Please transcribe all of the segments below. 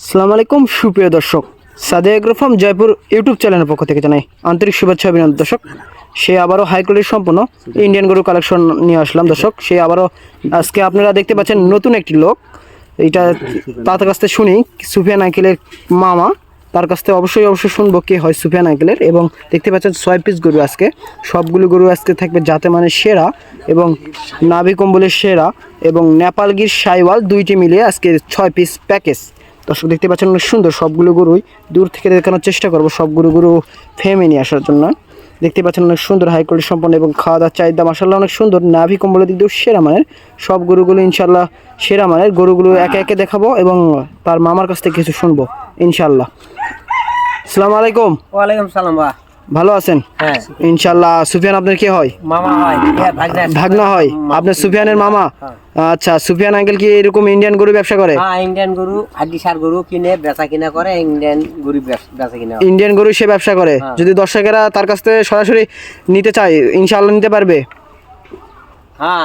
আসসালামু আলাইকুম সুপ্রিয় দর্শক, Sadia agro farm Jaipur YouTube চ্যানেলের পক্ষ থেকে জানাই আন্তরিক শুভেচ্ছা অভিনন্দন। দর্শক, সে আবারও হাই কোয়ালিটি সম্পন্ন ইন্ডিয়ান গরু কালেকশন নিয়ে আসলাম। দর্শক, সে আবারও আজকে আপনারা দেখতে পাচ্ছেন নতুন একটি লোক। এটা তার কাছ থেকে শুনি সুফিয়ান আঙ্কেলের মামা, তার কাছ থেকে অবশ্যই শুনবো কে হয় সুফিয়ান আঙ্কেলের। এবং দেখতে পাচ্ছেন 6 পিস গরু আজকে, সবগুলো গরু আজকে থাকবে যাতে মানে সেরা এবং নাভি কম্বলের সেরা এবং নেপালগির সাইওয়াল দুইটি মিলিয়ে আজকে 6 পিস প্যাকেজ। দর্শক দেখতে পাচ্ছেন অনেক সুন্দর, সবগুলো গরুই দূর থেকে দেখানোর চেষ্টা করবো, সবগুলো গরু ফেমে নিয়ে আসার জন্য। দেখতে পাচ্ছেন অনেক সুন্দর হাই কোয়ালিটি সম্পন্ন এবং খাওয়া দাওয়ার চাহিদা মাশাআল্লাহ অনেক সুন্দর। নাভি কম্বলের দিক দিয়েও সেরা মানের, সব গরুগুলো ইনশাল্লাহ সেরা মানের। গরুগুলো একে একে দেখাবো এবং তার মামার কাছ থেকে কিছু শুনবো ইনশাল্লাহ। আসসালামু আলাইকুম। ওয়ালাইকুম সালাম। বা ভালো আছেন? হ্যাঁ ইনশাল্লাহ। সুফিয়ান আপনার কি হয়? মামা হয়, ভাগনা হয়। আপনার সুফিয়ানের মামা? আচ্ছা, সুফিয়ান আঙ্কেল কি এরকম ইন্ডিয়ান গরু ব্যবসা করে? হ্যাঁ, ইন্ডিয়ান গরু হাড্ডি সার গরু কিনে বেচা কিনা করে। ইন্ডিয়ান গরু বেচা কিনা, ইন্ডিয়ান গরু সে ব্যবসা করে। যদি দর্শকেরা তার কাছ থেকে সরাসরি নিতে চায় ইনশাআল্লাহ নিতে পারবে? হ্যাঁ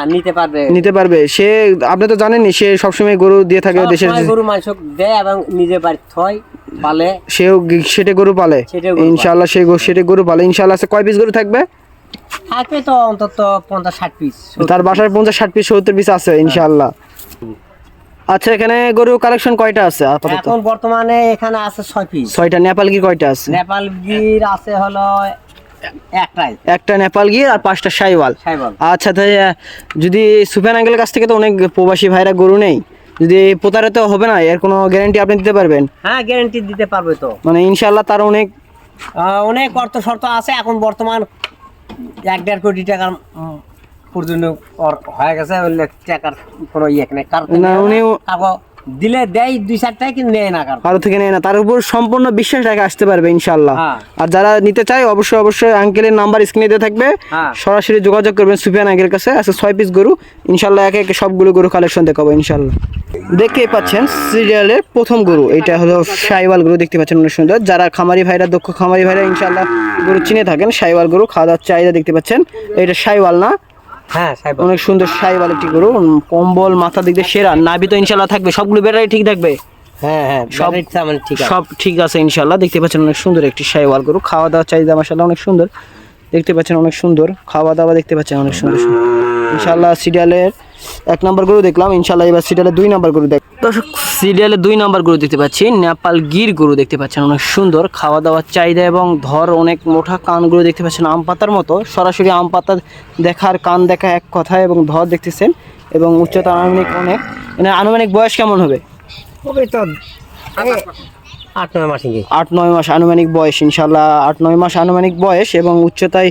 নিতে পারবে। সে আপনি তো জানেনই, সে সবসময় গরু দিয়ে থাকে দেশের, গরু মাংস দেয় এবং নিজে বাড়িতে থয় পালে, সেও সেটে গরু পালে ইনশাআল্লাহ। সে সেটে গরু পালে ইনশাআল্লাহ। কয় পিস গরু থাকবে? থাকবে তো অন্তত 50-60 পিস। তার বাসায় 50-60 পিস 70 পিস আছে ইনশাআল্লাহ। আচ্ছা, এখানে গরু কালেকশন কয়টা আছে আপাতত? এখন বর্তমানে এখানে আছে 6 পিস। 6টা। নেপাল গির কয়টা আছে? নেপাল গির আছে হলো একটা নেপাল গির আর 5টা সাইওয়াল। আচ্ছা, তাই যদি সুফিয়ান আঙ্কেলের কাছ থেকে তো অনেক প্রবাসী ভাইরা গরু নেই, যদি প্রতারিত হবে না এর কোনো গ্যারান্টি আপনি দিতে পারবেন? হ্যাঁ, গ্যারান্টি দিতে পারবে তো। মানে ইনশাআল্লাহ তার অনেক অর্থ শর্ত আছে। এখন বর্তমান 1-1.5 কোটি টাকার পর্যন্ত হয়ে গেছে। টাকার কোনো ইয়ে নেই, দিলে দেয় 2-4 টাকা, কিন্তু নেয় না, কারো থেকে নেয় না। তার উপর সম্পূর্ণ বিশ্বাস রেখে আসতে পারবে ইনশাআল্লাহ। আর যারা নিতে চায় অবশ্যই আঙ্কেলের নাম্বার স্ক্রিনে দিয়ে থাকবে, সরাসরি যোগাযোগ করবেন সুফিয়ান আঙ্কেলের কাছে। আছে 6 পিস গরু ইনশাআল্লাহ, একে একে সবগুলো গরু কালেকশন দেখাবো ইনশাআল্লাহ। দেখতেই পাচ্ছেন সিরিয়ালের প্রথম গরু, এটা হলো সাইওয়াল গরু। দেখতে পাচ্ছেন অনেক সুন্দর। যারা খামারি ভাইরা, দক্ষ খামারি ভাইরা ইনশাআল্লাহ গরু চিনে থাকেন, সাইওয়াল গরু। খাওয়া দাওয়ার চাহিদা দেখতে পাচ্ছেন, এটা সাইওয়াল না? হ্যাঁ, অনেক সুন্দর সাইওয়াল একটি গরু। কম্বল মাথা দিক দিয়ে সেরা। নাভি তো ইনশাআল্লাহ থাকবে, সবগুলো ব্যাটারি ঠিক থাকবে? হ্যাঁ, সব ঠিক আছে ইনশাআল্লাহ। দেখতে পাচ্ছেন অনেক সুন্দর একটি সাইওয়াল গরু। খাওয়া দাওয়ার চাহিদা মাশাআল্লাহ অনেক সুন্দর। দেখতে পাচ্ছেন অনেক সুন্দর খাওয়া দাওয়া, দেখতে পাচ্ছেন অনেক সুন্দর ইনশাআল্লাহ। সিরিয়ালের 1 নম্বর গরু দেখলাম ইনশাআল্লাহ। এবার সিরিয়ালের 2 নম্বর গরু দেখ। দর্শক, সিরিয়ালের 2 নম্বর গরু দেখতে পাচ্ছি, নেপাল গির গরু দেখতে পাচ্ছেন অনেক সুন্দর। খাওয়া দাওয়ার চাহিদা এবং ধর অনেক মোটা। কানগুলো দেখতে পাচ্ছেন আম পাতার মতো, সরাসরি আম পাতা দেখার কান দেখা এক কথায়। এবং ধর দেখতেছেন এবং উচ্চতা আনুমানিক অনেক। আনুমানিক বয়স কেমন হবে? তো 8-9 মাস। 8-9 মাস আনুমানিক বয়স ইনশাআল্লাহ। 8-9 মাস আনুমানিক বয়স এবং উচ্চতায়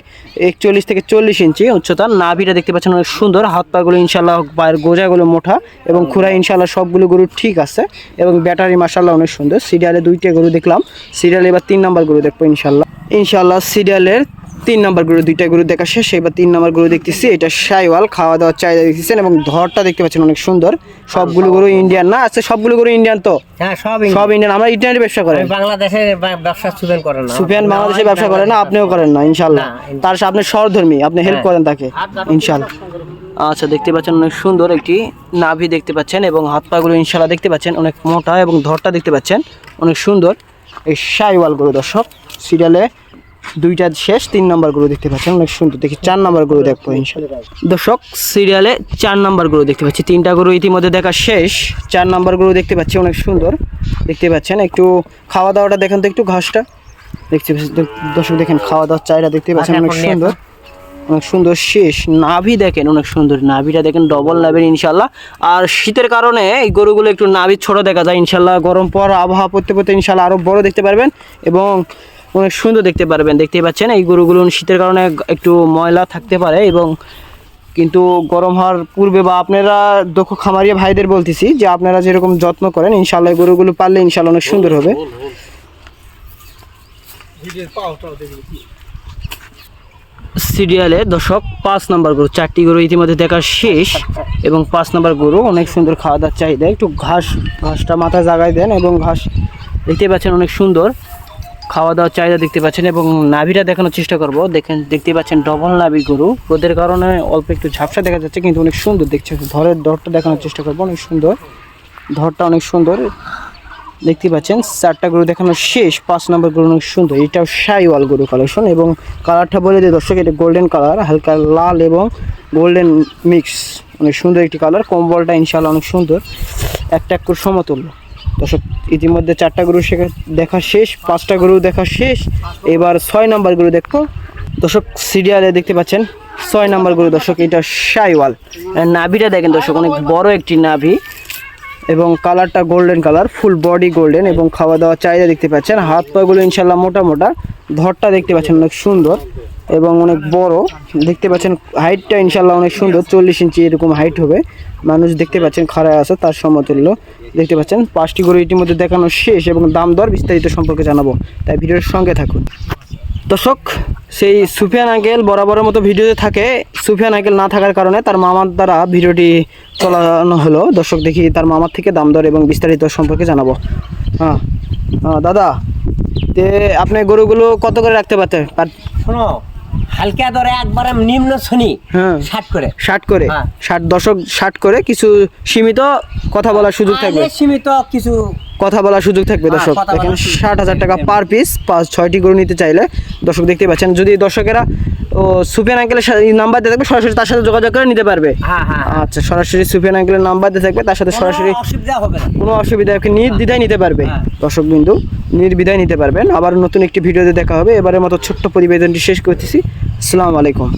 41 থেকে 40 ইঞ্চি উচ্চতা। নাভিটা দেখতে পাচ্ছেন অনেক সুন্দর। হাত পাগুলো ইনশাআল্লাহ, পায়ের গোজাগুলো মোটা এবং খুরা ইনশাআল্লাহ সবগুলো গরু ঠিক আছে। এবং ব্যাটারি মাশাআল্লাহ অনেক সুন্দর। সিরিয়ালে 2টা গরু দেখলাম, সিরিয়ালে এবার 3 নম্বর গরু দেখবো ইনশাআল্লাহ। সিরিয়ালের 3 নম্বর গরু, 2টা গরু দেখা শেষ। এবার 3 নম্বর গরু দেখতেছি, এটা সাইওয়াল। খাওয়া দাওয়ার চাহিদা দেখতেছেন এবং ধরটা দেখতে পাচ্ছেন অনেক সুন্দর। সবগুলো গরু ইন্ডিয়ান না? আচ্ছা, সবগুলো গরু ইন্ডিয়ান তো? হ্যাঁ, সব ইন্ডিয়ান। আমরা ইন্ডিয়ানের ব্যবসা করেন, বাংলাদেশের ব্যবসা সুফিয়ান করে না। সুফিয়ান বাংলাদেশে ব্যবসা করে না, আপনিও করেন না ইনশাআল্লাহ। তার সাথে আপনি সহধর্মী, আপনি হেল্প করেন তাকে ইনশাআল্লাহ। আচ্ছা, দেখতে পাচ্ছেন অনেক সুন্দর একটি নাভি দেখতে পাচ্ছেন এবং হাত পাগুলো ইনশাআল্লাহ দেখতে পাচ্ছেন অনেক মোটা এবং ধরটা দেখতে পাচ্ছেন অনেক সুন্দর। এই সাইওয়াল গরু দর্শক, সিরিয়ালে 2টা শেষ। 3 নম্বর গরু দেখতে পাচ্ছেন অনেক সুন্দর। দেখি 4 নম্বর গরু দেখবো ইনশাআল্লাহ। দর্শক, সিরিয়ালে 4 নম্বর গরু দেখতে পাচ্ছি। 3টা গরু ইতিমধ্যে দেখা শেষ। 4 নম্বর গরু দেখতে পাচ্ছি অনেক সুন্দর। দেখতে পাচ্ছেন একটু খাওয়া দাওয়াটা দেখেন তো, একটু ঘাসটা দেখতে দর্শক দেখেন, খাওয়া দাওয়ার চাহিদা দেখতে পাচ্ছেন অনেক সুন্দর। অনেক সুন্দর শেষ। নাভি দেখেন অনেক সুন্দর, নাভিটা দেখেন ডবল নাভির ইনশাআল্লাহ। আর শীতের কারণে এই গরুগুলো একটু নাভি ছোট দেখা যায় ইনশাআল্লাহ। গরম পর আবহাওয়া পড়তে ইনশাআল্লাহ আরো বড় দেখতে পারবেন এবং অনেক সুন্দর দেখতে পারবেন। দেখতেই পাচ্ছেন এই গরুগুলো শীতের কারণে একটু ময়লা থাকতে পারে এবং কিন্তু গরম হওয়ার পূর্বে বা আপনারা দক্ষ খামারিয়া ভাইদের বলতেছি যে আপনারা যেরকম যত্ন করেন ইনশাআল্লাহ গরুগুলো পাললে ইনশাআল্লাহ অনেক সুন্দর হবে। সিরিয়ালে দর্শক 5 নম্বর গরু, 4টি গরু ইতিমধ্যে দেখা শেষ এবং 5 নম্বর গরু অনেক সুন্দর। খাওয়া দাওয়ার চাহিদা একটু ঘাসটা মাথা জাগায় দেন এবং ঘাস দেখতে পাচ্ছেন অনেক সুন্দর। খাওয়া দাওয়ার চাহিদা দেখতে পাচ্ছেন এবং নাভিটা দেখানোর চেষ্টা করব। দেখতে পাচ্ছেন ডবল নাভি গরু, রোদের কারণে অল্প একটু ঝাপসা দেখা যাচ্ছে কিন্তু অনেক সুন্দর দেখছে। ধরটা দেখানোর চেষ্টা করব, অনেক সুন্দর ধরটা, অনেক সুন্দর। দেখতে পাচ্ছেন 4টা গরু দেখানো শেষ। 5 নম্বর গরু অনেক সুন্দর, এটাও শাইওয়াল গরু কালেকশন এবং কালারটা বলে দিই দর্শক, এটা গোল্ডেন কালার, হালকা লাল এবং গোল্ডেন মিক্স, অনেক সুন্দর একটি কালার। কম্বলটা ইনশাআল্লাহ অনেক সুন্দর, একটা এক করে সমতুল্য। দর্শক ইতিমধ্যে 4টা গরু দেখা শেষ, 5টা গরু দেখা শেষ, এবার 6 নম্বর গরু দেখো দর্শক। সিরিয়ালে দেখতে পাচ্ছেন 6 নম্বর গরু দর্শক, এটা শাইওয়াল। নাভিটা দেখেন দর্শক, অনেক বড় একটি নাভি এবং কালারটা golden colour, full body golden এবং খাওয়া দাওয়া চাহিদা দেখতে পাচ্ছেন। হাত পাগুলো ইনশাল্লাহ মোটা মোটা, ধরটা দেখতে পাচ্ছেন অনেক সুন্দর এবং অনেক বড় দেখতে পাচ্ছেন। হাইটটা ইনশাল্লাহ অনেক সুন্দর, 40 ইঞ্চি এরকম হাইট হবে। মানুষ দেখতে পাচ্ছেন খাড়ায় আছে, তার সমতুল্য দেখতে পাচ্ছেন। 5টি গরু ইতিমধ্যে দেখানো শেষ এবং দাম দর বিস্তারিত সম্পর্কে জানাবো, তাই ভিডিওর সঙ্গে থাকুন। দর্শক সেই সুফিয়ান আঙ্কেল বরাবরের মতো ভিডিওতে থাকে, সুফিয়ান আঙ্কেল না থাকার কারণে তার মামার দ্বারা ভিডিওটি চালানো হলো। দর্শক দেখি তার মামার থেকে দাম দর এবং বিস্তারিত সম্পর্কে জানাবো। হ্যাঁ দাদা, তে আপনি গরুগুলো কত করে রাখতে পারতেন? শোনো, হালকা ধরে একবারে নিম্ন শ্রেণী, হ্যাঁ 60 করে, 60 করে, হ্যাঁ। 60 দর্শক 60 করে, কিছু সীমিত কথা বলার সুযোগ থাকবে, সীমিত কিছু কথা বলার সুযোগ থাকবে হ্যাঁ, দর্শক। কথা বলার দেখেন সুযোগ 60,000 টাকা পার পিস, 6টি গরু নিতে চাইলে দর্শক দেখতে পাচ্ছেন। যদি দর্শকেরা ও সুফিয়ান আঙ্কেলের নাম্বার দিয়ে থাকবে, সরাসরি তার সাথে যোগাযোগ করে নিতে পারবে। হ্যাঁ হ্যাঁ, আচ্ছা, সরাসরি সুফিয়ান আঙ্কেলের নাম্বার দিয়ে থাকবে, তার সাথে সরাসরি অসুবিধা হবে না, কোনো অসুবিধা নির্দ্বিধায় নিতে পারবে। হ্যাঁ। দর্শক বিন্দু নির্দ্বিধায় নিতে পারবেন। আবার নতুন একটি ভিডিওতে দেখা হবে। এবারের মতো ছোট্ট প্রতিবেদনটি শেষ করতেছি। আসসালামু আলাইকুম।